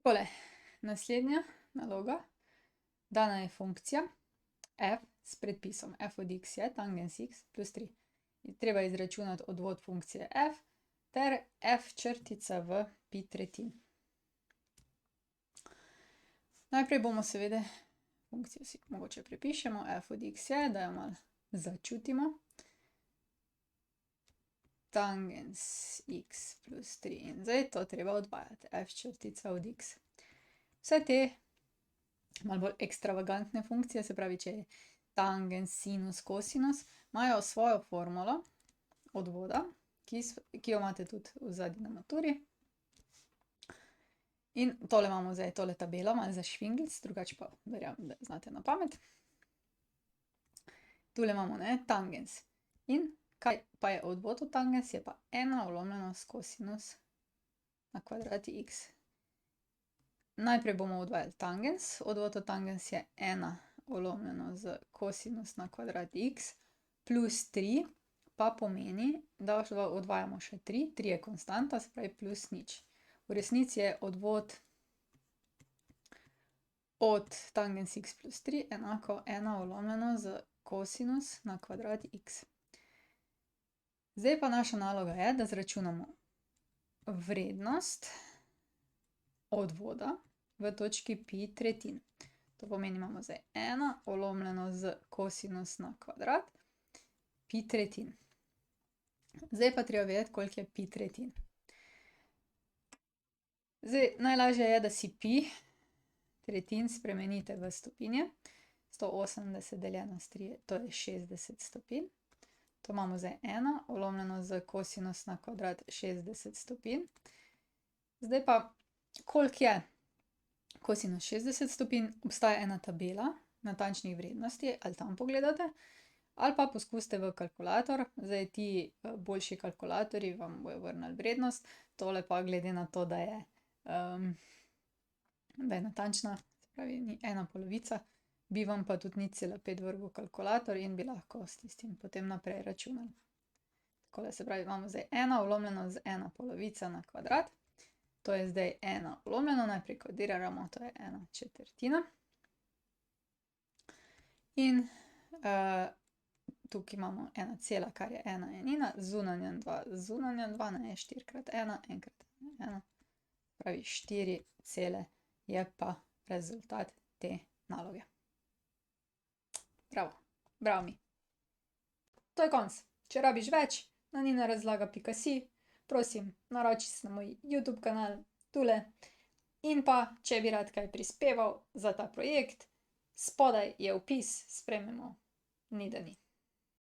Takole, naslednja naloga. Dana je funkcija f s predpisom f od x je tangens x plus 3. Treba izračunati odvod funkcije f ter f črtica v pi tretjin. Najprej bomo seveda funkcijo si mogoče prepišemo, f od x je, da jo malo začutimo. Tangens x plus 3 in zdaj to treba odvajati, f črtica od x. Vse te malo bolj ekstravagantne funkcije, se pravi, če je tangens, sinus, kosinus, imajo svojo formulo odvoda, ki jo imate tudi odzadaj na maturi. In tole imamo zdaj, tole tabelo, malo za švinglic, drugače pa verjamem, da znate na pamet. Tule imamo, ne, tangens. In kaj pa je odvod od tangens, je pa 1 vlomljeno s kosinus na kvadrati x. Najprej bomo odvajali tangens, odvod od tangens je 1 vlomljeno z kosinus na kvadrati x plus 3, pa pomeni, da odvajamo še 3, 3 je konstanta, se pravi plus nič. V resnici je odvod od tangens x plus 3 enako 1 vlomljeno z kosinus na kvadrat x. Zdaj pa naša naloga je, da izračunamo vrednost odvoda v točki pi tretjin. To pomeni, imamo zdaj 1 vlomljeno z kosinus na kvadrat pi tretjin. Zdaj pa treba vedeti, koliko je pi tretjin. Zdaj, najlažje je, da si pi tretjin spremenite v stopinje. 180 deljeno s 3, to je 60 stopinj. To imamo zdaj 1 vlomljeno z kosinus na kvadrat 60 stopinj. Zdaj pa, koliko je kosinus 60 stopinj, obstaja ena tabela natančnih vrednosti, ali tam pogledate, ali pa poskusite v kalkulator. Zdaj ti boljši kalkulatorji vam bojo vrnili vrednost, tole pa glede na to, da je natančna, se pravi ni ena polovica, bi vam pa tudi 0,5 vrgel v kalkulator in bi lahko s tistim potem naprej računali. Takole, se pravi, imamo zdaj 1 vlomljeno z 1 polovica na kvadrat. To je zdaj 1 vlomljeno, najprej kodiramo, to je 1/4. In tukaj imamo 1 cela, kar je 1 enina, zunanjem 2, zunanjem 2, ne, 4x1, 1x1, pravi 4 cele je pa rezultat te naloge. Bravo, bravo mi. To je konec. Če rabiš več, na ninarazlaga.si, prosim, naroči se na moj YouTube kanal, tule. In pa, če bi rad kaj prispeval za ta projekt, spodaj je opis, sprejmemo, ni da ni.